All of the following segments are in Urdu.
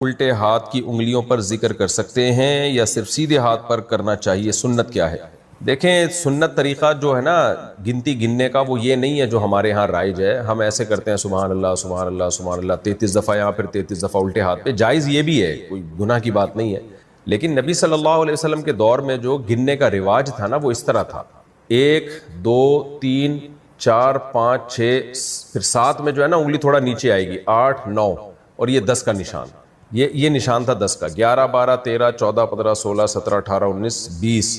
الٹے ہاتھ کی انگلیوں پر ذکر کر سکتے ہیں یا صرف سیدھے ہاتھ پر کرنا چاہیے؟ سنت کیا ہے؟ دیکھیں، سنت طریقہ جو ہے نا گنتی گننے کا، وہ یہ نہیں ہے جو ہمارے ہاں رائج ہے. ہم ایسے کرتے ہیں سبحان اللہ سبحان اللہ سبحان اللہ 33 دفعہ یہاں پھر 33 دفعہ الٹے ہاتھ پہ. جائز یہ بھی ہے، کوئی گناہ کی بات نہیں ہے، لیکن نبی صلی اللہ علیہ وسلم کے دور میں جو گننے کا رواج تھا نا وہ اس طرح تھا: 1 2 3 4 5 6، پھر 7 میں جو ہے نا انگلی تھوڑا نیچے آئے گی، 8 9، اور یہ 10 کا نشان، یہ نشان تھا 10 کا. 11 12 13 14 15 16 17 18 19 20،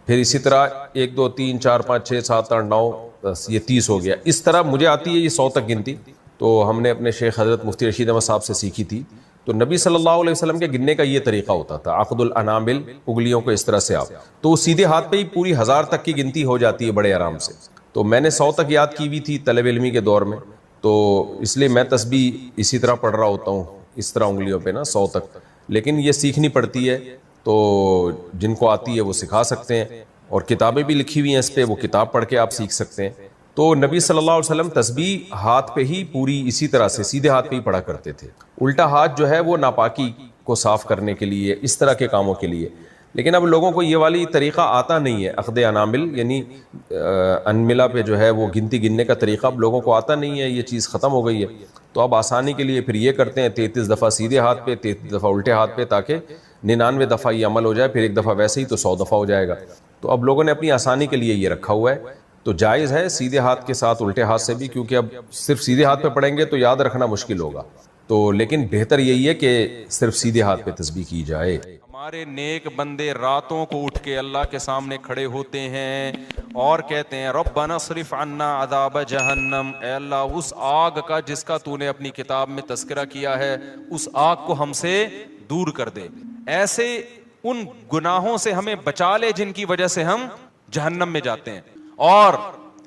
پھر اسی طرح 1 2 3 4 5 6 7 8 9 10، یہ 30 ہو گیا. اس طرح مجھے آتی ہے یہ 100 تک گنتی، تو ہم نے اپنے شیخ حضرت مفتی رشید احمد صاحب سے سیکھی تھی. تو نبی صلی اللہ علیہ وسلم کے گننے کا یہ طریقہ ہوتا تھا: عقد الانامل، انگلیوں کو اس طرح سے آپ، تو سیدھے ہاتھ پہ ہی پوری 1000 تک کی گنتی ہو جاتی ہے بڑے آرام سے. تو میں نے 100 تک یاد کی ہوئی تھی طلب علمی کے دور میں، تو اس لیے میں تسبیح اسی طرح پڑھ رہا ہوتا ہوں، اس طرح انگلیوں پہ نا 100 تک. لیکن یہ سیکھنی پڑتی ہے، تو جن کو آتی ہے وہ سکھا سکتے ہیں، اور کتابیں بھی لکھی ہوئی ہیں اس پہ، وہ کتاب پڑھ کے آپ سیکھ سکتے ہیں. تو نبی صلی اللہ علیہ وسلم تسبیح ہاتھ پہ ہی پوری اسی طرح سے سیدھے ہاتھ پہ ہی پڑھا کرتے تھے. الٹا ہاتھ جو ہے وہ ناپاکی کو صاف کرنے کے لیے، اس طرح کے کاموں کے لیے. لیکن اب لوگوں کو یہ والی طریقہ آتا نہیں ہے، عقد انامل یعنی انملہ پہ جو ہے وہ گنتی گننے کا طریقہ اب لوگوں کو آتا نہیں ہے، یہ چیز ختم ہو گئی ہے. تو اب آسانی کے لیے پھر یہ کرتے ہیں 33 دفعہ سیدھے ہاتھ پہ، 33 دفعہ الٹے ہاتھ پہ، تاکہ 99 دفعہ یہ عمل ہو جائے، پھر ایک دفعہ ویسے ہی تو 100 دفعہ ہو جائے گا. تو اب لوگوں نے اپنی آسانی کے لیے یہ رکھا ہوا ہے. تو جائز ہے سیدھے ہاتھ کے ساتھ الٹے ہاتھ سے بھی، کیونکہ اب صرف سیدھے ہاتھ پہ پڑھیں گے تو یاد رکھنا مشکل ہوگا. تو لیکن بہتر یہی ہے کہ صرف سیدھے ہاتھ پہ تسبیح کی جائے. ہمارے نیک بندے راتوں کو اٹھ کے اللہ کے سامنے کھڑے ہوتے ہیں اور کہتے ہیں ربنا اصرف عنا عذاب جہنم، اے اللہ اس آگ کا جس کا تو نے اپنی کتاب میں تذکرہ کیا ہے، اس آگ کو ہم سے دور کر دے. ایسے ان گناہوں سے ہمیں بچا لے جن کی وجہ سے ہم جہنم میں جاتے ہیں، اور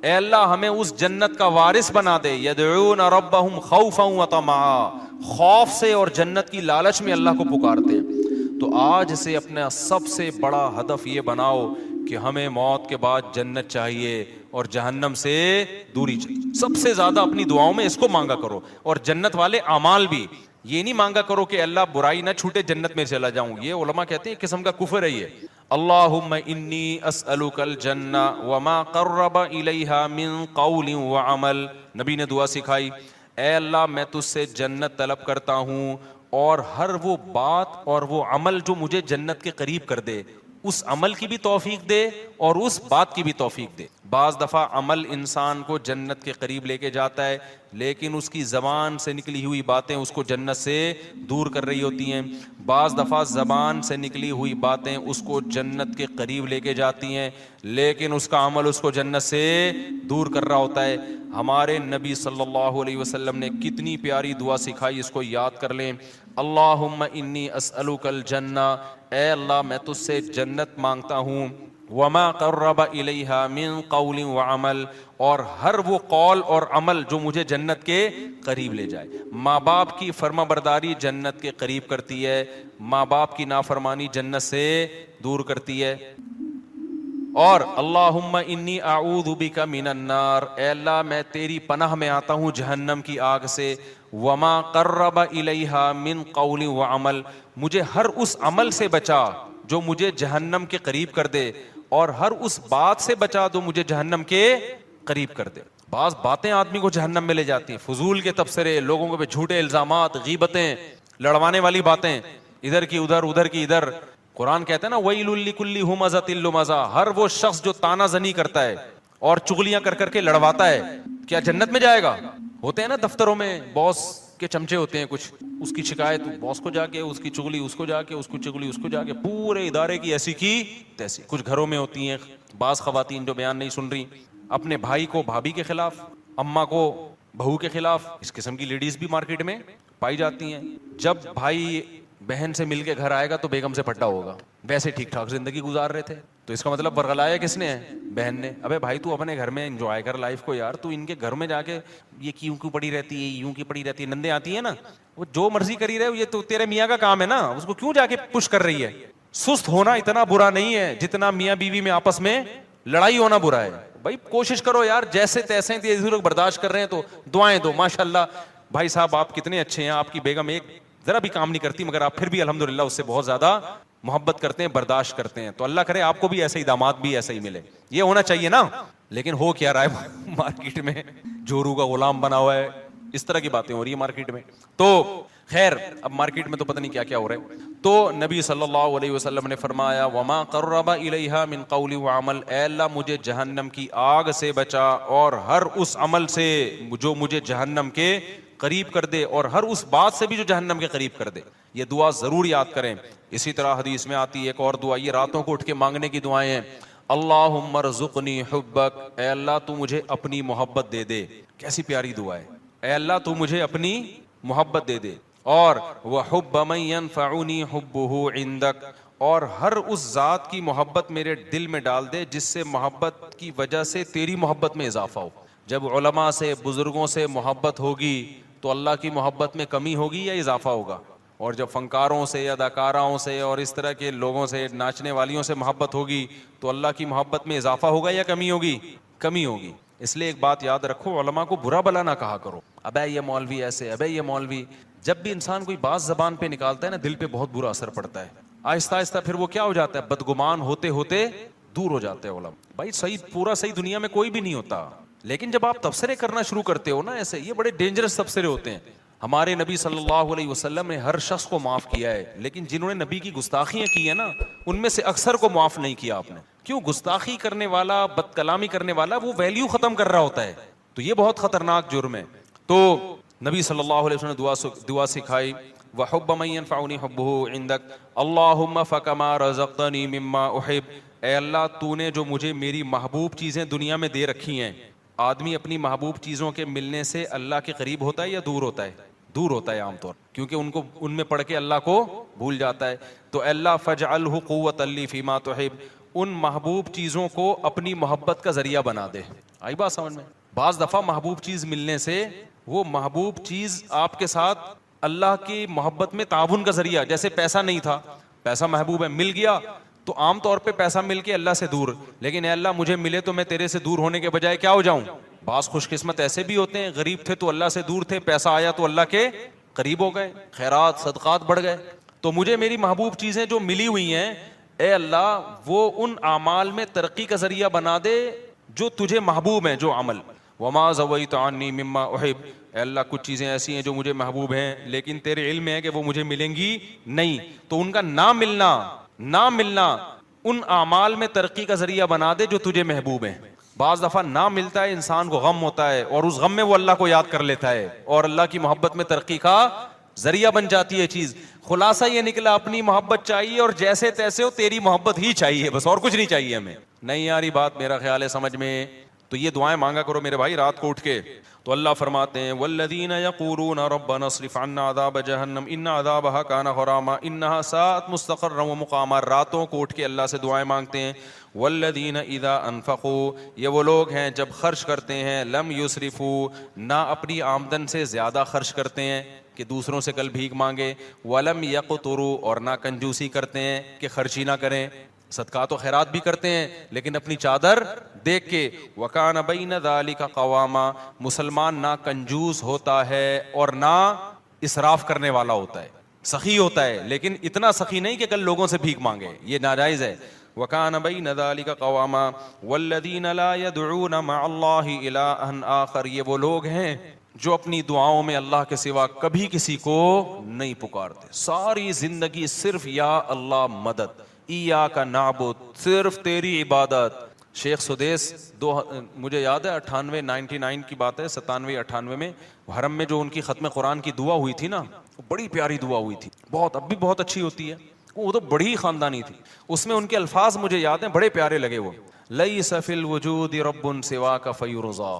اے اللہ ہمیں اس جنت کا وارث بنا دے. یدعون ربهم خوفا وطمعا، خوف سے اور جنت کی لالچ میں اللہ کو پکارتے ہیں. تو آج سے اپنا سب سے بڑا ہدف یہ بناؤ کہ ہمیں موت کے بعد جنت چاہیے اور جہنم سے دوری چاہیے. سب سے زیادہ اپنی دعاؤں میں اس کو مانگا کرو، اور جنت والے اعمال بھی. یہ نہیں مانگا کرو کہ اللہ برائی نہ چھوٹے جنت میں چلا جاؤں، یہ علماء کہتے ہیں ایک قسم کا کفر ہے یہ. اللہم انی اسألک الجنہ وما قرب الیہا من قول وعمل، نبی نے دعا سکھائی، اے اللہ میں تجھ سے جنت طلب کرتا ہوں اور ہر وہ بات اور وہ عمل جو مجھے جنت کے قریب کر دے، اس عمل کی بھی توفیق دے اور اس بات کی بھی توفیق دے. بعض دفعہ عمل انسان کو جنت کے قریب لے کے جاتا ہے، لیکن اس کی زبان سے نکلی ہوئی باتیں اس کو جنت سے دور کر رہی ہوتی ہیں. بعض دفعہ زبان سے نکلی ہوئی باتیں اس کو جنت کے قریب لے کے جاتی ہیں، لیکن اس کا عمل اس کو جنت سے دور کر رہا ہوتا ہے. ہمارے نبی صلی اللہ علیہ وسلم نے کتنی پیاری دعا سکھائی، اس کو یاد کر لیں. اللہم انی اسألک الجنہ، اے اللہ میں تجھ سے جنت مانگتا ہوں، وما قرب الیہا من قول وعمل، اور ہر وہ قول اور عمل جو مجھے جنت کے قریب لے جائے. ماں باپ کی فرما برداری جنت کے قریب کرتی ہے، ماں باپ کی نافرمانی جنت سے دور کرتی ہے. اور اللہم انی اعوذ بک من النار، اے اللہ میں تیری پناہ میں آتا ہوں جہنم کی آگ سے. وما قرب الیہا من قول وعمل، مجھے ہر اس عمل سے بچا جو مجھے جہنم کے قریب کر دے، اور ہر اس بات سے بچا جو مجھے جہنم کے قریب کر دے. بعض باتیں آدمی کو جہنم میں لے جاتی ہیں، فضول کے تبصرے، لوگوں کے جھوٹے الزامات، غیبتیں، لڑوانے والی باتیں، ادھر کی ادھر ادھر کی ادھر. قرآن کہتا ہے نا وَيْلٌ لِكُلِّ ہُمَزَةٍ لُمَزَةٍ، ہر وہ شخص جو تانا زنی کرتا ہے اور چغلیاں کر کر کے لڑواتا ہے، کیا جنت میں جائے گا؟ ہوتے ہیں نا دفتروں میں باس کے چمچے ہوتے ہیں کچھ، اس کی شکایت باس کو جا کے، اس کی چغلی اس کو جا کے، اس کو چغلی اس کو جا کے، پورے ادارے کی ایسی کی تیسی. کچھ گھروں میں ہوتی ہیں بعض خواتین جو بیان نہیں سن رہی، اپنے بھائی کو بھابھی کے خلاف، اماں کو بہو کے خلاف. اس قسم کی لیڈیز بھی مارکیٹ میں پائی جاتی ہیں. جب بھائی بہن سے مل کے گھر آئے گا تو بیگم سے پٹا ہوگا، ویسے ٹھیک ٹھاک زندگی گزار رہے تھے، تو اس کا مطلب ورغلایا کس نے ہے؟ بہن نے. ابے بھائی تو اپنے گھر میں انجوائے کر لائف کو یار، تو ان کے گھر میں جا کے یہ کیوں کیوں پڑی رہتی ہے، یوں کی پڑی رہتی ہے، نندے آتی ہیں نا، وہ جو مرضی کری رہے، یہ تو تیرے میاں کا کام ہے نا، اس کو کیوں جا کے پش کر رہی ہے. سست ہونا اتنا برا نہیں ہے جتنا میاں بیوی میں آپس میں لڑائی ہونا برا ہے. بھائی کوشش کرو یار، جیسے تیسے برداشت کر رہے ہیں تو دعائیں دو. ماشاء اللہ بھائی صاحب آپ کتنے اچھے ہیں، آپ کی بیگم ایک ذرا بھی کام نہیں کرتی، مگر آپ پھر بھی الحمدللہ اس سے بہت زیادہ محبت کرتے ہیں، برداشت کرتے ہیں. تو اللہ کرے آپ کو بھی ایسے ہی داماد بھی ایسا ہی ملے. یہ ہونا چاہیے نا. لیکن ہو کیا رہا ہے مارکیٹ میں، جورو کا غلام بنا ہوا ہے، اس طرح کی باتیں ہو رہی ہیں مارکیٹ میں. تو خیر اب مارکیٹ میں تو پتہ نہیں کیا کیا ہو رہا ہے. تو نبی صلی اللہ علیہ وسلم نے فرمایا وما قرب الیہا من قول وعمل، اے اللہ مجھے جہنم کی آگ سے بچا اور ہر اس عمل سے جو مجھے جہنم کے قریب کر دے، اور ہر اس بات سے بھی جو جہنم کے قریب کر دے. یہ دعا ضرور یاد کریں. اسی طرح حدیث میں آتی ہے ایک اور دعا، یہ راتوں کو اٹھ کے مانگنے کی دعائیں ہیں. اللہم ارزقنی حبک، اے اللہ تو مجھے اپنی محبت دے دے. کیسی پیاری دعا ہے، اے اللہ تو مجھے اپنی محبت دے دے. اور وحب من ينفعنی حبہ عندک، اور ہر اس ذات کی محبت میرے دل میں ڈال دے جس سے محبت کی وجہ سے تیری محبت میں اضافہ ہو. جب علماء سے بزرگوں سے محبت ہوگی تو اللہ کی محبت میں کمی ہوگی یا اضافہ ہوگا؟ اور جب فنکاروں سے یا اداکاراؤں سے اور اس طرح کے لوگوں سے، ناچنے والیوں سے محبت ہوگی تو اللہ کی محبت میں اضافہ ہوگا یا کمی ہوگی؟ کمی ہوگی. اس لیے ایک بات یاد رکھو، علماء کو برا بلا نہ کہا کرو، ابے یہ مولوی ایسے، ابے یہ مولوی. جب بھی انسان کوئی بات زبان پہ نکالتا ہے نا، دل پہ بہت برا اثر پڑتا ہے. آہستہ آہستہ پھر وہ کیا ہو جاتا ہے، بدگمان ہوتے ہوتے دور ہو جاتے ہیں علماء. بھائی صحیح، پورا صحیح دنیا میں کوئی بھی نہیں ہوتا، لیکن جب آپ تبصرے کرنا شروع کرتے ہو نا ایسے، یہ بڑے ڈینجرس تبصرے ہوتے ہیں. ہمارے نبی صلی اللہ علیہ وسلم نے ہر شخص کو معاف کیا ہے، لیکن جنہوں نے نبی کی گستاخیاں کی ہیں نا، ان میں سے اکثر کو معاف نہیں کیا آپ نے. کیوں؟ گستاخی کرنے والا، بد کلامی کرنے والا وہ ویلیو ختم کر رہا ہوتا ہے. تو یہ بہت خطرناک جرم ہے. تو نبی صلی اللہ علیہ وسلم نے دعا سکھائی، وحب من ينفعنی حبہ عندک اللہم فکما رزقتنی مما احب، اے اللہ تو نے جو مجھے میری محبوب چیزیں دنیا میں دے رکھی ہیں. آدمی اپنی محبوب چیزوں کے ملنے سے اللہ کے قریب ہوتا ہے یا دور ہوتا ہے؟ دور ہوتا ہے عام طور، کیونکہ ان میں پڑھ کے اللہ کو بھول جاتا ہے. تو اے اللہ فاجعلہ قوۃ لی فیما تحب، ان محبوب چیزوں کو اپنی محبت کا ذریعہ بنا دے. آئی بات سمجھ میں؟ بعض دفعہ محبوب چیز ملنے سے وہ محبوب چیز آپ کے ساتھ اللہ کی محبت میں تعاون کا ذریعہ، جیسے پیسہ نہیں تھا، پیسہ محبوب ہے، مل گیا تو عام طور پہ پیسہ مل کے اللہ سے دور، لیکن اے اللہ مجھے ملے تو میں تیرے سے دور ہونے کے بجائے کیا ہو جاؤں. بعض خوش قسمت ایسے بھی ہوتے ہیں، غریب تھے تو اللہ سے دور تھے، پیسہ آیا تو اللہ کے قریب ہو گئے، خیرات صدقات بڑھ گئے. تو مجھے میری محبوب چیزیں جو ملی ہوئی ہیں، اے اللہ وہ ان اعمال میں ترقی کا ذریعہ بنا دے جو تجھے محبوب ہیں، جو عمل. وما زویت عنی مما احب، اے اللہ کچھ چیزیں ایسی ہیں جو مجھے محبوب ہیں لیکن تیرے علم ہے کہ وہ مجھے ملیں گی نہیں، تو ان کا نہ ملنا ان اعمال میں ترقی کا ذریعہ بنا دے جو تجھے محبوب ہیں. بعض دفعہ نہ ملتا ہے، انسان کو غم ہوتا ہے اور اس غم میں وہ اللہ کو یاد کر لیتا ہے اور اللہ کی محبت میں ترقی کا ذریعہ بن جاتی ہے چیز. خلاصہ یہ نکلا اپنی محبت چاہیے اور جیسے تیسے ہو تیری محبت ہی چاہیے بس، اور کچھ نہیں چاہیے ہمیں. نہیں یاری بات میرا خیال ہے سمجھ میں. تو یہ دعائیں مانگا کرو میرے بھائی رات کو اٹھ کے. تو اللہ فرماتے ہیں والذین یقولون ربنا اصرف عنا عذاب جہنم ان عذابها کان غراما انها ساءت مستقرا ومقاما. راتوں کو اٹھ کے اللہ سے دعائیں مانگتے ہیں. والذین اذا انفقوا، یہ وہ لوگ ہیں جب خرچ کرتے ہیں، لم یسرفوا، نہ اپنی آمدن سے زیادہ خرچ کرتے ہیں کہ دوسروں سے کل بھیک مانگے، ولم یقتروا، اور نہ کنجوسی کرتے ہیں کہ خرچی نہ کریں، صدقات و خیرات بھی کرتے ہیں لیکن اپنی چادر دیکھ کے. وکان بین ذالک قواما، مسلمان نہ کنجوس ہوتا ہے اور نہ اسراف کرنے والا ہوتا ہے، سخی ہوتا ہے لیکن اتنا سخی نہیں کہ کل لوگوں سے بھیک مانگے، یہ ناجائز ہے. وکان بین ذالک قواما والذین لا یدعون مع اللہ الہا آخر، یہ وہ لوگ ہیں جو اپنی دعاؤں میں اللہ کے سوا کبھی کسی کو نہیں پکارتے، ساری زندگی صرف یا اللہ مدد، ایاک نعبد، صرف تیری عبادت. شیخ سدیس مجھے یاد ہے 99 کی بات ہے، 97-98 میں حرم میں جو ان کی ختم قرآن کی دعا ہوئی تھی نا، بڑی پیاری دعا ہوئی تھی، بہت اب بھی بہت اچھی ہوتی ہے، وہ تو بڑی خاندانی تھی. اس میں ان کے الفاظ مجھے یاد ہیں، بڑے پیارے لگے وہ. لیس فی الوجود رب سواک فیرضا،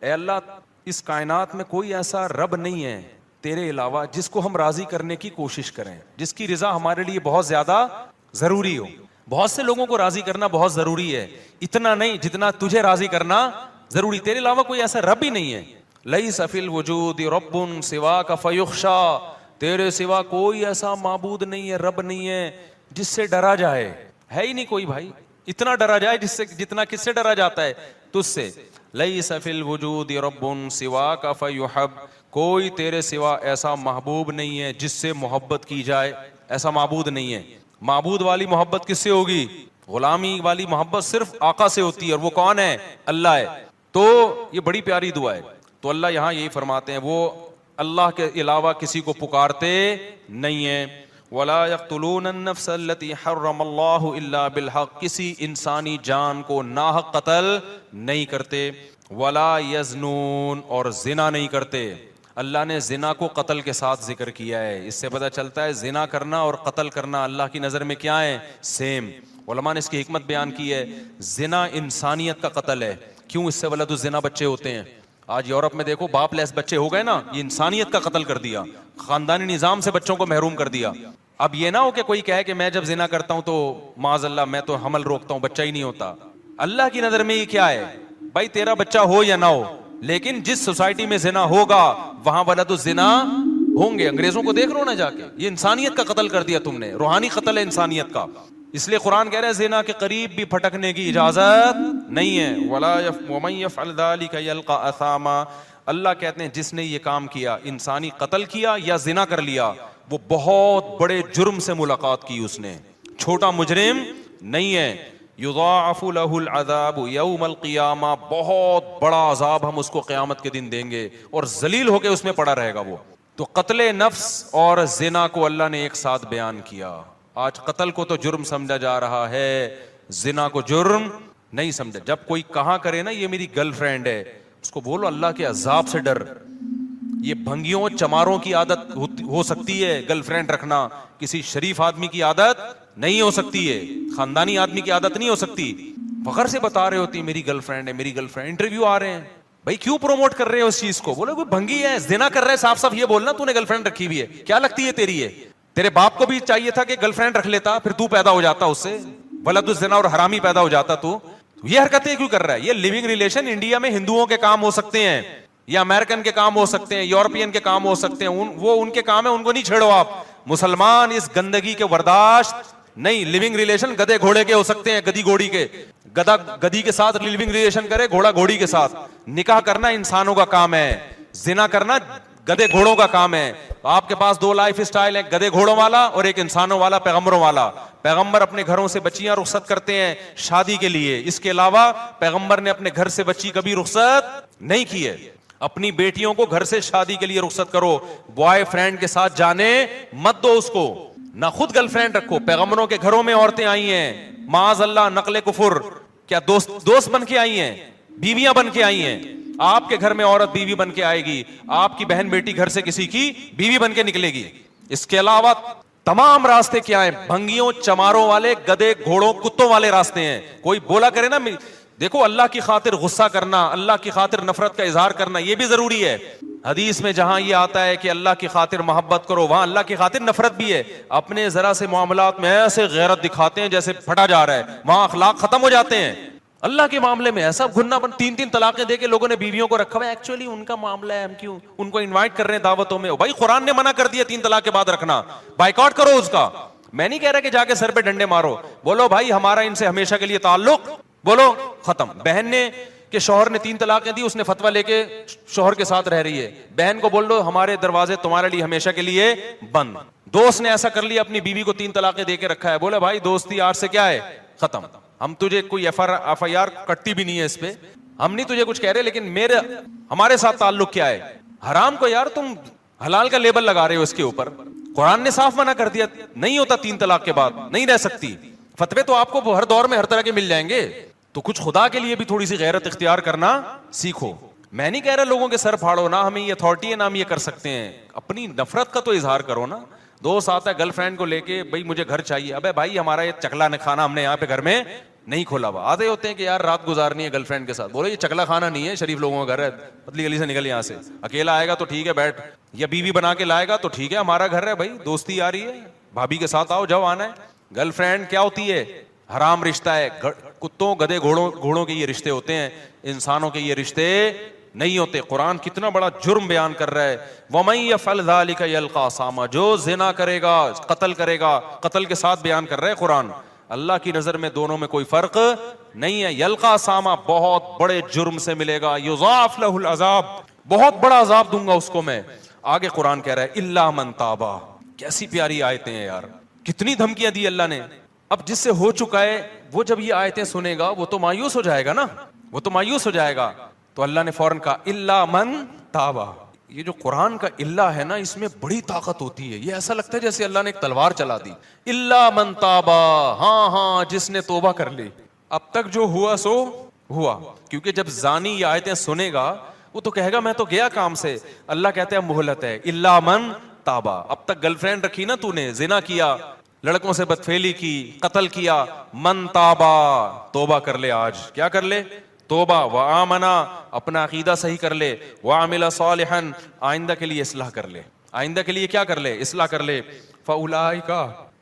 اے اللہ اس کائنات میں کوئی ایسا رب نہیں ہے تیرے علاوہ جس کو ہم راضی کرنے کی کوشش کریں، جس کی رضا ہمارے لیے بہت زیادہ ضروری ہو. بہت سے لوگوں کو راضی کرنا بہت ضروری ہے، اتنا نہیں جتنا تجھے راضی کرنا ضروری. تیرے علاوہ کوئی ایسا رب ہی نہیں ہے. لیس فی الوجود رب سواک فیخشا، تیرے سوا کوئی ایسا معبود نہیں ہے، رب نہیں ہے جس سے ڈرا جائے، ہے ہی نہیں کوئی بھائی. اتنا ڈرا جائے جس سے، جتنا کس سے ڈرا جاتا ہے؟ تجھ سے. لیس فی الوجود رب سواک فیحب، کوئی تیرے سوا ایسا محبوب نہیں ہے جس سے محبت کی جائے, ایسا معبود نہیں ہے. معبود والی محبت کس سے ہوگی؟ غلامی والی محبت صرف آقا سے ہوتی ہے, اور وہ کون ہے؟ اللہ ہے. تو یہ بڑی پیاری دعا ہے. تو اللہ یہاں یہی فرماتے ہیں وہ اللہ کے علاوہ کسی کو پکارتے نہیں ہیں. وَلَا يَقْتُلُونَ النَّفْسَ الَّتِي حَرَّمَ اللَّهُ إِلَّا بِالْحَقِّ, کسی انسانی جان کو ناحق قتل نہیں کرتے. وَلَا يَزْنُونَ, اور زنا نہیں کرتے. اللہ نے زنا کو قتل کے ساتھ ذکر کیا ہے. اس سے پتہ چلتا ہے زنا کرنا اور قتل کرنا اللہ کی نظر میں کیا ہے؟ سیم. علماء نے اس کی حکمت بیان کی ہے. زنا انسانیت کا قتل ہے. کیوں؟ اس سے ولد الزنا بچے ہوتے ہیں. آج یورپ میں دیکھو باپ لیس بچے ہو گئے نا, یہ انسانیت کا قتل کر دیا, خاندانی نظام سے بچوں کو محروم کر دیا. اب یہ نہ ہو کہ کوئی کہے کہ میں جب زنا کرتا ہوں تو معاذ اللہ میں تو حمل روکتا ہوں, بچہ ہی نہیں ہوتا. اللہ کی نظر میں یہ کیا ہے بھائی؟ تیرا بچہ ہو یا نہ ہو, لیکن جس سوسائٹی میں زنا ہوگا وہاں ولد الزنا ہوں گے. انگریزوں کو دیکھ لو نا جا کے, یہ انسانیت کا قتل کر دیا تم نے, روحانی قتل ہے انسانیت کا. اس لیے قرآن کہہ رہا ہے زنا کے قریب بھی پھٹکنے کی اجازت نہیں ہے. وَمَن يَفْعَلْ ذَلِكَ يَلْقَ أَثَامًا, اللہ کہتے ہیں جس نے یہ کام کیا, انسانی قتل کیا یا زنا کر لیا, وہ بہت بڑے جرم سے ملاقات کی اس نے, چھوٹا مجرم نہیں ہے. یضاعف له العذاب یوم القیامہ, بہت بڑا عذاب ہم اس کو قیامت کے دن دیں گے, اور ذلیل ہو کے اس میں پڑا رہے گا وہ. تو قتل نفس اور زنا کو اللہ نے ایک ساتھ بیان کیا. آج قتل کو تو جرم سمجھا جا رہا ہے, زنا کو جرم نہیں سمجھا. جب کوئی کہاں کرے نا یہ میری گرل فرینڈ ہے, اس کو بولو اللہ کے عذاب سے ڈر. یہ بھنگیوں چماروں کی عادت ہو سکتی ہے گرل فرینڈ رکھنا, کسی شریف آدمی کی عادت نہیں ہو سکتی ہے, خاندانی آدمی کی عادت نہیں ہو سکتی. فخر سے بتا رہے ہوتی میری گرل فرینڈ ہے, میری گرل فرینڈ. انٹرویو آ رہے ہیں, بھائی کیوں پروموٹ کر رہے ہیں اس چیز کو؟ بولے کوئی بھنگی ہے, زنا کر رہا ہے, صاف صاف یہ بولنا تو نے گرل فرینڈ رکھی ہوئی ہے, کیا لگتی ہے تیری ہے؟ تیرے باپ کو بھی چاہیے تھا کہ گرل فرینڈ رکھ لیتا, پھر تو پیدا ہو جاتا اس سے ولد الزنا اور حرامی پیدا ہو جاتا. تو یہ حرکتیں کیوں کر رہا ہے؟ یہ لیونگ ریلیشن انڈیا میں ہندوؤں کے کام ہو سکتے ہیں, یا امریکن کے کام ہو سکتے ہیں, یورپین کے کام ہو سکتے ہیں, وہ ان کے کام ہے, ان کو نہیں چھیڑو آپ. مسلمان اس گندگی کے برداشت نہیں. لیونگ ریلیشن گدے گھوڑے کے ہو سکتے ہیں, گدی گھوڑی کے, گدا گدی کے ساتھ لیونگ ریلیشن کرے, گھوڑا گھوڑی کے ساتھ. نکاح کرنا انسانوں کا کام ہے, زنا کرنا گدے گھوڑوں کا کام ہے. آپ کے پاس دو لائف اسٹائل ہے, گدے گھوڑوں والا اور ایک انسانوں والا, پیغمبروں والا. پیغمبر اپنے گھروں سے بچیاں رخصت کرتے ہیں شادی کے لیے, اس کے علاوہ پیغمبر نے اپنے گھر سے بچی کبھی رخصت نہیں کی ہے. اپنی بیٹیوں کو گھر سے شادی کے لیے رخصت کرو, بوائے فرینڈ کے ساتھ جانے مت دو اس کو, نہ خود گرل فرینڈ رکھو. پیغمبروں کے گھروں میں عورتیں آئی ہیں, معاذ اللہ نقل کفر, کیا دوست بن کے آئی ہیں, بیویاں بن کے آئی ہیں. آپ کے گھر میں عورت بیوی بن کے آئے گی, آپ کی بہن بیٹی گھر سے کسی کی بیوی بن کے نکلے گی. اس کے علاوہ تمام راستے کیا ہیں؟ بھنگیوں چماروں والے, گدے گھوڑوں کتوں والے راستے ہیں. کوئی بولا کرے نا, دیکھو اللہ کی خاطر غصہ کرنا, اللہ کی خاطر نفرت کا اظہار کرنا یہ بھی ضروری ہے. حدیث میں جہاں یہ آتا ہے کہ اللہ کی خاطر محبت کرو, وہاں اللہ کی خاطر نفرت بھی ہے. اپنے ذرا سے معاملات میں ایسے غیرت دکھاتے ہیں جیسے پھٹا جا رہا ہے, وہاں اخلاق ختم ہو جاتے ہیں. اللہ کے معاملے میں ایسا گھننا بن, 3 طلاقیں دے کے لوگوں نے بیویوں کو رکھا ہوا ہے. ایکچولی ان کا معاملہ ہے, ہم کیوں ان کو انوائٹ کر رہے ہیں دعوتوں میں؟ بھائی قرآن نے منع کر دیا 3 طلاق کے بعد رکھنا, بائیکاٹ کرو اس کا. میں نہیں کہہ رہا کہ جا کے سر پہ ڈنڈے مارو, بولو بھائی ہمارا ان سے ہمیشہ کے لیے تعلق, بولو ختم. بہن نے کہ شوہر نے 3 طلاقیں دی, اس نے فتویٰ لے کے شوہر کے ساتھ رہ رہی ہے, بہن کو بول دو ہمارے دروازے تمہارے لیے ہمیشہ کے لیے بند. دوست نے ایسا کر لیا, اپنی بیوی کو 3 طلاقیں دے کے رکھا ہے, بولے بھائی دوستی آج سے کیا ہے, ختم. ہم تجھے کوئی ایف آئی آر کٹتی بھی نہیں ہے اس پہ, ہم نہیں تجھے کچھ کہہ رہے, لیکن ہمارے ساتھ تعلق کیا ہے. حرام کو یار تم حلال کا لیبل لگا رہے ہو اس کے اوپر. قرآن نے صاف منع کر دیا, نہیں ہوتا 3 طلاق کے بعد, نہیں رہ سکتی. فتوے تو آپ کو ہر دور میں ہر طرح کے مل جائیں گے, تو کچھ خدا کے لیے بھی تھوڑی سی غیرت اختیار کرنا سیکھو. میں نہیں کہہ رہا لوگوں کے سر پھاڑو, نہ ہمیں یہ اتھارٹی ہے نہ ہم یہ کر سکتے ہیں. اپنی نفرت کا تو اظہار کرو نا. دوست آتا ہے گرل فرینڈ کو لے کے, بھائی مجھے گھر چاہیے, ابے بھائی ہمارا یہ چکلا کھانا ہم نے یہاں پہ گھر میں نہیں کھولا ہوا. آدھے ہوتے ہیں کہ یار رات گزارنی ہے گرل فرینڈ کے ساتھ, بولو یہ چکلا کھانا نہیں ہے, شریف لوگوں کا گھر ہے, پتلی گلی سے نکل یہاں سے. اکیلا آئے گا تو ٹھیک ہے بیٹھ, یا بیوی بنا کے لائے گا تو ٹھیک ہے, ہمارا گھر ہے بھائی, دوستی آ رہی ہے, بھابھی کے ساتھ آؤ جب آنا ہے. گرل فرینڈ کیا ہوتی ہے؟ حرام رشتہ ہے. کتوں گدے گھوڑوں کے یہ رشتے ہوتے ہیں, انسانوں کے یہ رشتے نہیں ہوتے. قرآن کتنا بڑا جرم بیان کر رہا ہے, وَمَن يَفْعَلْ ذَلِكَ يَلْقَ أَثَامًا, جو زنا کرے گا, قتل کرے گا, قتل کے ساتھ بیان کر رہا ہے قرآن. اللہ کی نظر میں دونوں میں کوئی فرق نہیں ہے. یلقا ساما, بہت بڑے جرم سے ملے گا. یضاعف له العذاب بہت بڑا عذاب دوں گا اس کو میں. آگے قرآن کہہ رہا ہے الا من تابا. کیسی پیاری آیتیں ہیں یار, کتنی دھمکیاں دی اللہ نے. اب جس سے ہو چکا ہے وہ جب یہ آیتیں سنے گا وہ تو مایوس ہو جائے گا نا, وہ تو مایوس ہو جائے گا. تو اللہ نے فوراً کہا الا من تابا. یہ جو قرآن کا اللہ ہے نا, اس میں بڑی طاقت ہوتی ہے. یہ ایسا لگتا ہے جیسے اللہ نے ایک تلوار چلا دی. الا من تابا, ہاں ہاں جس نے توبہ کر لی. اب تک جو ہوا سو ہوا, کیونکہ جب زانی یہ آیتیں سنے گا وہ تو کہے گا میں تو گیا کام سے. اللہ کہتے ہیں مہلت ہے, الا من تابا. اب تک گرل فرینڈ رکھی نا تو نے, زنا کیا, لڑکوں سے بدفعلی کی, قتل کیا, من تابا توبہ کر لے. آج کیا کر لے؟ توبہ. وآمنا اپنا عقیدہ صحیح کر لے. وعمل صالحا آئندہ کے لیے اصلاح کر لے. آئندہ کے لیے کیا کر لے؟ اصلاح کر لے. فاولئک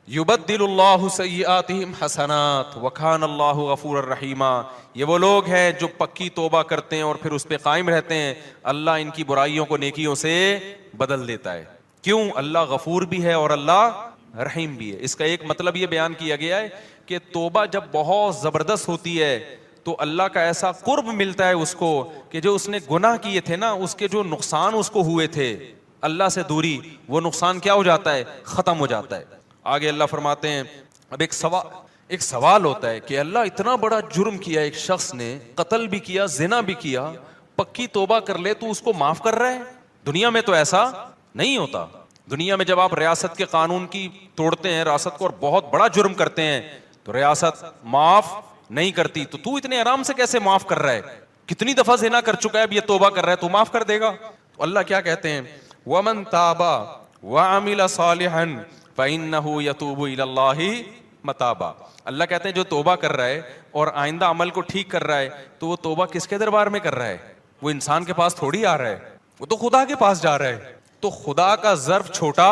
یبدل اللہ سیئاتہم حسنات وکان اللہ غفورا رحیما. یہ وہ لوگ ہیں جو پکی توبہ کرتے ہیں اور پھر اس پہ قائم رہتے ہیں. اللہ ان کی برائیوں کو نیکیوں سے بدل دیتا ہے. کیوں؟ اللہ غفور بھی ہے اور اللہ رحیم بھی ہے. اس کا ایک مطلب یہ بیان کیا گیا ہے کہ توبہ جب بہت زبردست ہوتی ہے تو اللہ کا ایسا قرب ملتا ہے اس کو کہ جو اس نے گناہ کیے تھے نا, اس کے جو نقصان اس کو ہوئے تھے, اللہ سے دوری, وہ نقصان کیا ہو جاتا ہے؟ ختم ہو جاتا ہے. آگے اللہ فرماتے ہیں, اب ایک سوال ہوتا ہے کہ اللہ اتنا بڑا جرم کیا ایک شخص نے, قتل بھی کیا, زنا بھی کیا, پکی توبہ کر لے تو اس کو معاف کر رہا ہے؟ دنیا میں تو ایسا نہیں ہوتا. دنیا میں جب آپ ریاست کے قانون کی توڑتے ہیں, ریاست کو, اور بہت بڑا جرم کرتے ہیں تو ریاست معاف نہیں کرتی. تو اتنے آرام سے کیسے معاف کر رہا ہے؟ کتنی دفعہ زنا کر چکا ہے, اب یہ توبہ کر رہا ہے تو معاف کر دے گا؟ تو اللہ کیا کہتے ہیں, وَمَن تَابَ وَعَمِلَ صَالِحًا فَإِنَّهُ يَتُوبُ إِلَى اللَّهِ مَتَابًا. اللہ کہتے ہیں جو توبہ کر رہا ہے اور آئندہ عمل کو ٹھیک کر رہا ہے تو وہ توبہ کس کے دربار میں کر رہا ہے؟ وہ انسان کے پاس تھوڑی آ رہا ہے, وہ تو خدا کے پاس جا رہا ہے. تو خدا کا ظرف چھوٹا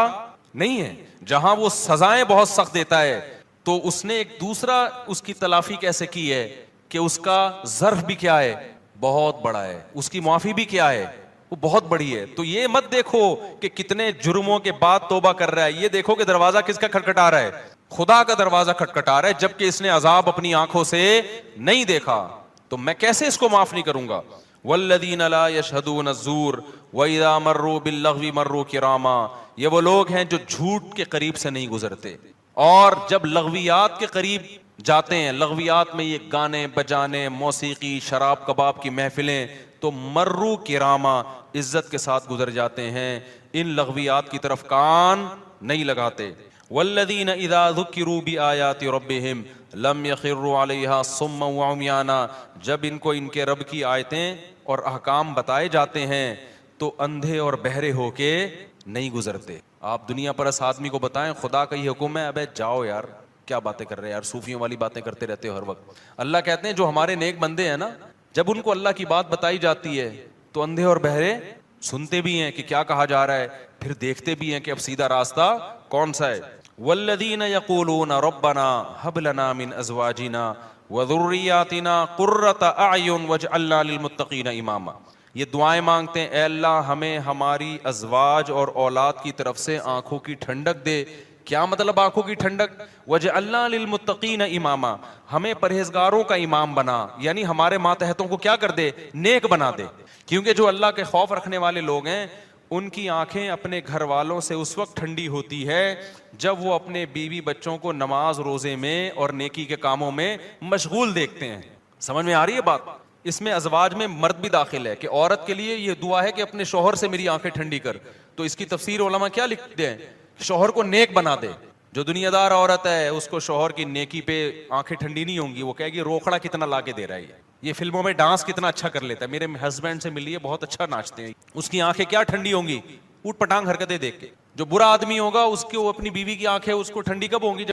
نہیں ہے. جہاں وہ سزائیں بہت سخت دیتا ہے تو اس نے ایک دوسرا اس کی تلافی کیسے کی ہے کہ اس کا ظرف بھی کیا ہے؟ بہت بڑا ہے. اس کی معافی بھی کیا ہے؟ وہ بہت بڑی ہے. تو یہ مت دیکھو کہ کتنے جرموں کے بعد توبہ کر رہا ہے, یہ دیکھو کہ دروازہ کس کا کھٹکھٹا رہا ہے؟ خدا کا دروازہ کھٹکھٹا رہا ہے, جبکہ اس نے عذاب اپنی آنکھوں سے نہیں دیکھا. تو میں کیسے اس کو معاف نہیں کروں گا؟ والذین لا یشہدون الزور واذا مروا باللغو مروا کراما. یہ وہ لوگ ہیں جو جھوٹ کے قریب سے نہیں گزرتے, اور جب لغویات کے قریب جاتے ہیں, لغویات میں یہ گانے بجانے, موسیقی, شراب کباب کی محفلیں, تو مرو کراما عزت کے ساتھ گزر جاتے ہیں. ان لغویات کی طرف کان نہیں لگاتے. والذین اذا ذکروا بآیات ربہم لم یخروا علیہا صما وعمیانا. جب ان کو ان کے رب کی آیتیں اور احکام بتائے جاتے ہیں تو اندھے اور بہرے ہو کے نہیں گزرتے. آپ دنیا پرست آدمی کو بتائیں خدا کا یہ حکم ہے, ابے جاؤ یار, کیا باتیں کر رہے ہیں یار, صوفیوں والی باتیں کرتے رہتے ہو ہر وقت. اللہ کہتے ہیں جو ہمارے نیک بندے ہیں نا, جب ان کو اللہ کی بات بتائی جاتی ہے تو اندھے اور بہرے سنتے بھی ہیں کہ کیا کہا جا رہا ہے, پھر دیکھتے بھی ہیں کہ اب سیدھا راستہ کون سا ہے. والذین یقولون ربنا ہب لنا من ازواجنا وذریاتنا قرۃ اعین واجعلنا للمتقین اماما. یہ دعائیں مانگتے ہیں, اے اللہ ہمیں ہماری ازواج اور اولاد کی طرف سے آنکھوں کی ٹھنڈک دے. کیا مطلب آنکھوں کی ٹھنڈک؟ وجعلنا للمتقین اماما, ہمیں پرہیزگاروں کا امام بنا, یعنی ہمارے ماتحتوں کو کیا کر دے؟ نیک بنا دے. کیونکہ جو اللہ کے خوف رکھنے والے لوگ ہیں ان کی آنکھیں اپنے گھر والوں سے اس وقت ٹھنڈی ہوتی ہے جب وہ اپنے بیوی بچوں کو نماز روزے میں اور نیکی کے کاموں میں مشغول دیکھتے ہیں. سمجھ میں آ رہی ہے بات؟ اس میں ازواج میں مرد بھی داخل ہے کہ عورت کے لیے یہ دعا ہے کہ اپنے شوہر سے میری آنکھیں ٹھنڈی کر. تو اس کی تفسیر علماء کیا لکھتے ہیں؟ شوہر کو نیک بنا دے. جو دنیا دار عورت ہے اس کو شوہر کی نیکی پہ آنکھیں ٹھنڈی نہیں ہوں گی, وہ کہے گی روکڑا کتنا لا کے دے رہا ہے, یہ فلموں میں ڈانس کتنا اچھا کر لیتا ہے, میرے ہسبینڈ سے ملیے بہت اچھا ناچتے ہیں. اس کی آنکھیں کیا ٹھنڈی ہوں گی؟ اوٹ پٹانگ حرکتیں دیکھ کے. جو برا آدمی ہوگا اس کی وہ اپنی بیوی کی آنکھیں اس کو ٹھنڈی کب ہوں گی؟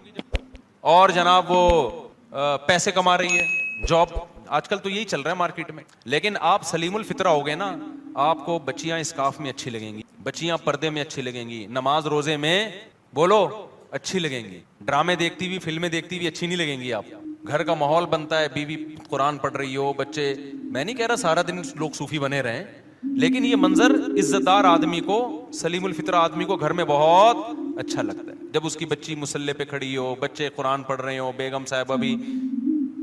اور جناب وہ پیسے کما رہی ہے, جاب, آج کل تو یہی چل رہا ہے مارکیٹ میں. لیکن آپ سلیم الفطرہ ہو گئے نا, آپ کو بچیاں اسکارف میں اچھی لگیں گی, بچیاں پردے میں اچھی لگیں گی, نماز روزے میں بولو اچھی لگیں گی, ڈرامے دیکھتی ہوئی فلمیں دیکھتی ہوئی اچھی نہیں لگیں گی. آپ گھر کا ماحول بنتا ہے, بیوی قرآن پڑھ رہی ہو, بچے, میں نہیں کہہ رہا سارا دن لوگ صوفی بنے رہے, لیکن یہ منظر عزت دار آدمی کو, سلیم الفطرہ آدمی کو گھر میں بہت اچھا لگتا ہے. جب اس کی بچی مصلی پہ کھڑی ہو, بچے قرآن پڑھ رہے ہو, بیگم صاحبہ بھی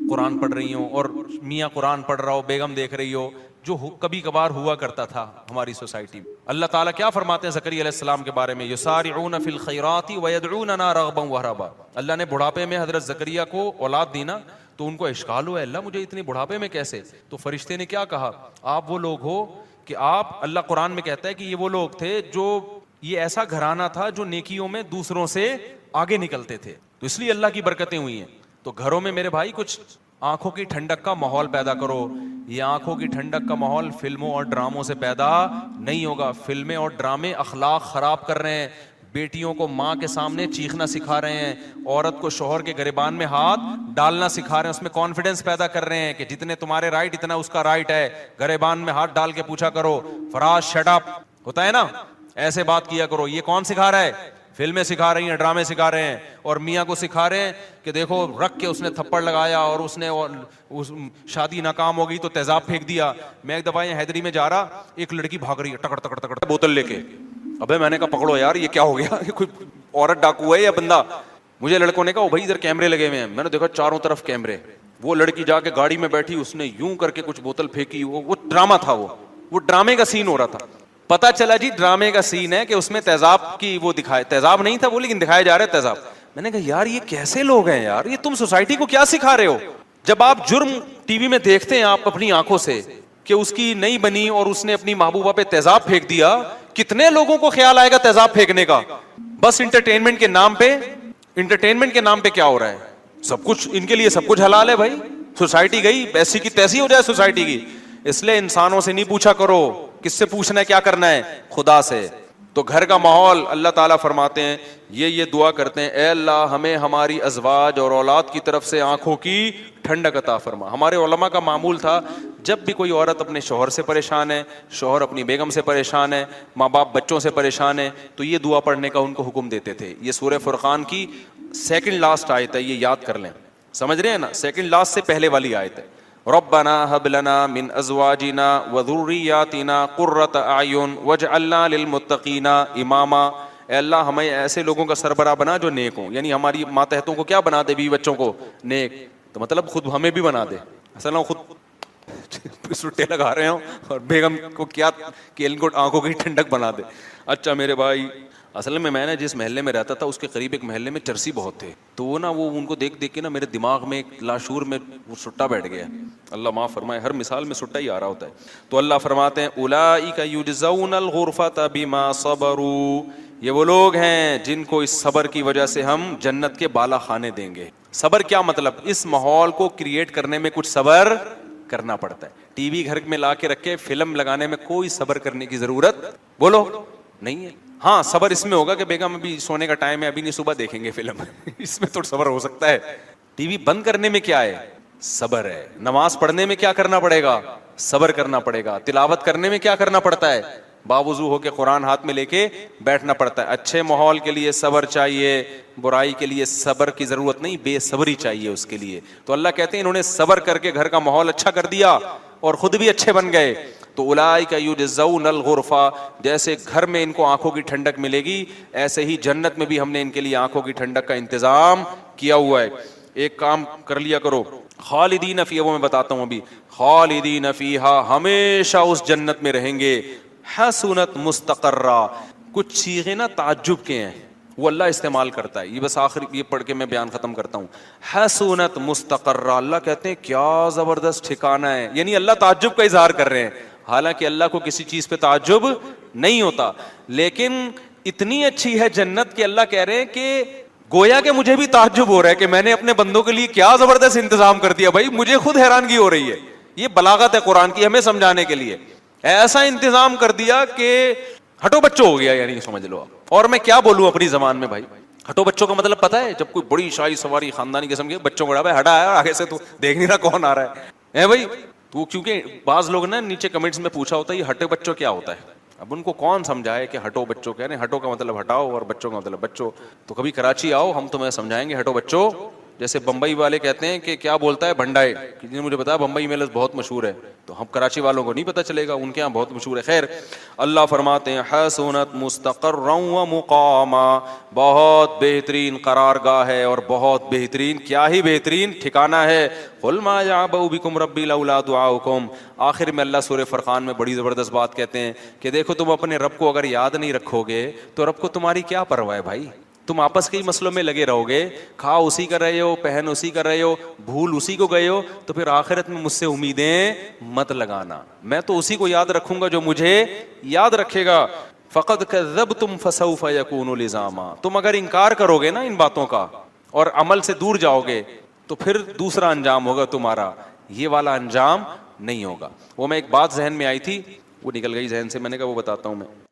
قرآن پڑھ رہی ہوں اور میاں قرآن پڑھ رہا ہو, بیگم دیکھ رہی ہو, جو کبھی کبھار ہوا کرتا تھا ہماری سوسائٹی میں. اللہ تعالیٰ کیا فرماتے ہیں زکریا علیہ السلام کے بارے میں؟ یسارعون فی الخیرات ویدعوننا رغبا ورہبا. اللہ نے بڑھاپے میں حضرت زکریا کو اولاد دی نا, تو ان کو اشکال ہوا, اللہ مجھے اتنی بڑھاپے میں کیسے؟ تو فرشتے نے کیا کہا, آپ وہ لوگ ہو کہ آپ, اللہ قرآن میں کہتا ہے کہ یہ وہ لوگ تھے جو, یہ ایسا گھرانہ تھا جو نیکیوں میں دوسروں سے آگے نکلتے تھے, تو اس لیے اللہ کی برکتیں ہوئی ہیں. تو گھروں میں میرے بھائی کچھ آنکھوں کی ٹھنڈک کا ماحول پیدا کرو. یہ آنکھوں کی ٹھنڈک کا ماحول فلموں اور ڈراموں سے پیدا نہیں ہوگا. فلمیں اور ڈرامے اخلاق خراب کر رہے ہیں, بیٹیوں کو ماں کے سامنے چیخنا سکھا رہے ہیں, عورت کو شوہر کے گریبان میں ہاتھ ڈالنا سکھا رہے ہیں, اس میں کانفیڈنس پیدا کر رہے ہیں کہ جتنے تمہارے رائٹ اتنا اس کا رائٹ ہے. گریبان میں ہاتھ ڈال کے پوچھا کرو, فراز شٹ اپ, ہوتا ہے نا, ایسے بات کیا کرو. یہ کون سکھا رہا ہے؟ فلمیں سکھا رہی ہیں, ڈرامے سکھا رہے ہیں, اور میاں کو سکھا رہے ہیں کہ دیکھو رکھ کے اس نے تھپڑ لگایا اور اس نے شادی ناکام ہو گئی تو تیزاب پھینک دیا. میں ایک دفعہ حیدری میں جا رہا, ایک لڑکی بھاگ رہی ہے ٹکڑ ٹکڑ ٹکڑ بوتل لے کے. ابے میں نے کہا پکڑو یار, یہ کیا ہو گیا, کوئی عورت ڈاکو ہے یا بندہ؟ مجھے لڑکوں نے کہا بھائی ادھر کیمرے لگے ہوئے ہیں. میں نے دیکھا چاروں طرف کیمرے. وہ لڑکی جا کے گاڑی میں بیٹھی, اس نے یوں کر کے کچھ بوتل پھینکی. وہ ڈرامہ تھا, وہ ڈرامے کا سین ہو رہا تھا. پتا چلا جی ڈرامے کا سین ہے کہ اس میں تیزاب کی وہ دکھائے, تیزاب نہیں تھا وہ, لیکن دکھایا جا رہا ہے تیزاب. میں نے کہا یار یہ کیسے لوگ ہیں یار, یہ تم سوسائٹی کو کیا سکھا رہے ہو؟ جب آپ جرم ٹی وی میں دیکھتے ہیں آپ اپنی آنکھوں سے کہ اس کی نہیں بنی اور اس نے اپنی محبوبہ پہ تیزاب پھینک دیا, کتنے لوگوں کو خیال آئے گا تیزاب پھینکنے کا؟ بس انٹرٹینمنٹ کے نام پہ, انٹرٹینمنٹ کے نام پہ کیا ہو رہا ہے؟ سب کچھ ان کے لیے سب کچھ حلال ہے بھائی. سوسائٹی گئی ایسی کی تیسی ہو جائے سوسائٹی کی. اس لیے انسانوں سے نہیں پوچھا کرو, کس سے پوچھنا ہے, کیا کرنا ہے؟ خدا سے. تو گھر کا ماحول اللہ تعالیٰ فرماتے ہیں, یہ دعا کرتے ہیں, اے اللہ ہمیں ہماری ازواج اور اولاد کی طرف سے آنکھوں کی ٹھنڈک عطا فرما. ہمارے علماء کا معمول تھا, جب بھی کوئی عورت اپنے شوہر سے پریشان ہے, شوہر اپنی بیگم سے پریشان ہے, ماں باپ بچوں سے پریشان ہے, تو یہ دعا پڑھنے کا ان کو حکم دیتے تھے. یہ سورہ فرقان کی سیکنڈ لاسٹ آیت ہے, یہ یاد کر لیں. سمجھ رہے ہیں نا, سیکنڈ لاسٹ سے پہلے والی آیت ہے. ربنا هب لنا من ازواجنا وذرياتنا قرة اعین واجعلنا للمتقین اماما. اے اللہ ہمیں ایسے لوگوں کا سربراہ بنا جو نیک ہوں, یعنی ہماری ماتحتوں کو کیا بنا دے, بیوی بچوں کو نیک, تو مطلب خود ہمیں بھی بنا دے. اصل ہم خود سٹے لگا رہے ہوں اور بیگم کو کیا کہ ان کو آنکھوں کی ٹھنڈک بنا دے. اچھا میرے بھائی, اصل میں نا جس محلے میں رہتا تھا اس کے قریب ایک محلے میں چرسی بہت تھے, تو وہ نا وہ ان کو دیکھ دیکھ کے نا میرے دماغ میں ایک لاشور میں وہ سٹا بیٹھ گیا. اللہ معاف فرمائے, ہر مثال میں سٹا ہی آ رہا ہوتا ہے. تو اللہ فرماتے ہیں اولئک یجزون الغرفۃ بما صبروا, یہ وہ لوگ ہیں جن کو اس صبر کی وجہ سے ہم جنت کے بالا خانے دیں گے. صبر کیا مطلب؟ اس ماحول کو کریٹ کرنے میں کچھ صبر کرنا پڑتا ہے. ٹی وی گھر میں لا کے رکھے, فلم لگانے میں کوئی صبر کرنے کی ضرورت بولو نہیں ہے. ہاں صبر اس میں ہوگا کہ بیگم ابھی سونے کا ٹائم ہے, ابھی نہیں, صبح دیکھیں گے فلم, اس میں تو صبر ہو سکتا ہے. ٹی وی بند کرنے میں کیا ہے؟ صبر ہے. نماز پڑھنے میں کیا کرنا پڑے گا؟ صبر کرنا پڑے گا. تلاوت کرنے میں کیا کرنا پڑتا ہے؟ باوضو ہو کے قرآن ہاتھ میں لے کے بیٹھنا پڑتا ہے. اچھے ماحول کے لیے صبر چاہیے, برائی کے لیے صبر کی ضرورت نہیں, بے صبری چاہیے اس کے لیے. تو اللہ کہتے ہیں انہوں نے صبر کر کے گھر کا ماحول اچھا کر دیا اور خود بھی اچھے بن گئے. تو اولئک یجزون الغرفہ, جیسے گھر میں ان کو آنکھوں کی ٹھنڈک ملے گی, ایسے ہی جنت میں بھی ہم نے ان کے لیے آنکھوں کی ٹھنڈک کا انتظام کیا ہوا ہے. ایک کام کر لیا کرو, خالدین فیہا, وہ میں بتاتا ہوں ابھی, خالدین فیہا, ہمیشہ اس جنت میں رہیں گے. حسنت مستقرہ, کچھ صیغے نا تعجب کے ہیں وہ اللہ استعمال کرتا ہے, یہ بس آخر یہ پڑھ کے میں بیان ختم کرتا ہوں. حسنت مستقرہ, اللہ کہتے ہیں کیا زبردست ٹھکانہ ہے, یعنی اللہ تعجب کا اظہار کر رہے ہیں. حالانکہ اللہ کو کسی چیز پہ تعجب نہیں ہوتا, لیکن اتنی اچھی ہے جنت کہ اللہ کہہ رہے ہیں کہ گویا کہ مجھے بھی تعجب ہو رہا ہے کہ میں نے اپنے بندوں کے لیے کیا زبردست انتظام کر دیا. بھائی مجھے خود حیرانگی ہو رہی ہے. یہ بلاغت ہے قرآن کی ہمیں سمجھانے کے لیے. ایسا انتظام کر دیا کہ ہٹو بچوں ہو گیا, یعنی سمجھ لو. اور میں کیا بولوں اپنی زبان میں بھائی, ہٹو بچوں کا مطلب پتہ ہے, جب کوئی بڑی شاہی سواری خاندانی قسم کے بچوں کو ہٹا ہے, آگے سے تو دیکھ نہیں رہا کون آ رہا ہے بھائی. تو کیونکہ بعض لوگ نے نیچے کمنٹس میں پوچھا ہوتا ہے یہ ہٹے بچوں کیا ہوتا ہے. اب ان کو کون سمجھائے کہ ہٹو بچوں کہہ رہے ہیں, ہٹو کا مطلب ہٹاؤ اور بچوں کا مطلب بچوں. تو کبھی کراچی آؤ, ہم تمہیں سمجھائیں گے ہٹو بچوں جیسے بمبئی والے کہتے ہیں کہ کیا بولتا ہے بھنڈائے، کسی نے مجھے بتایا بمبئی میں لفظ بہت مشہور ہے، تو ہم کراچی والوں کو نہیں پتہ چلے گا، ان کے یہاں بہت مشہور ہے۔ خیر، اللہ فرماتے ہیں حسنت مستقرا و مقاما، بہت بہترین قرار گاہ ہے اور بہت بہترین، کیا ہی بہترین ٹھکانہ ہے۔ قل ما یعبأ بکم ربی لولا دعاؤکم، آخر میں اللہ سورہ فرقان میں بڑی زبردست بات کہتے ہیں کہ دیکھو تم اپنے رب کو اگر یاد نہیں رکھو گے تو رب کو تمہاری کیا پرواہ ہے بھائی، تم آپس کے ہی مسئلوں میں لگے رہو گے، کھا اسی کر رہے ہو، پہن اسی کر رہے ہو، بھول اسی کو گئے ہو، تو پھر آخرت میں مجھ سے امیدیں مت لگانا، میں تو اسی کو یاد رکھوں گا جو مجھے یاد رکھے گا۔ فقد کذبتم فسوف یکون لزاما، تم اگر انکار کرو گے نا ان باتوں کا اور عمل سے دور جاؤ گے تو پھر دوسرا انجام ہوگا تمہارا، یہ والا انجام نہیں ہوگا۔ وہ میں ایک بات ذہن میں آئی تھی، وہ نکل گئی ذہن سے، میں نے کہا وہ بتاتا ہوں میں۔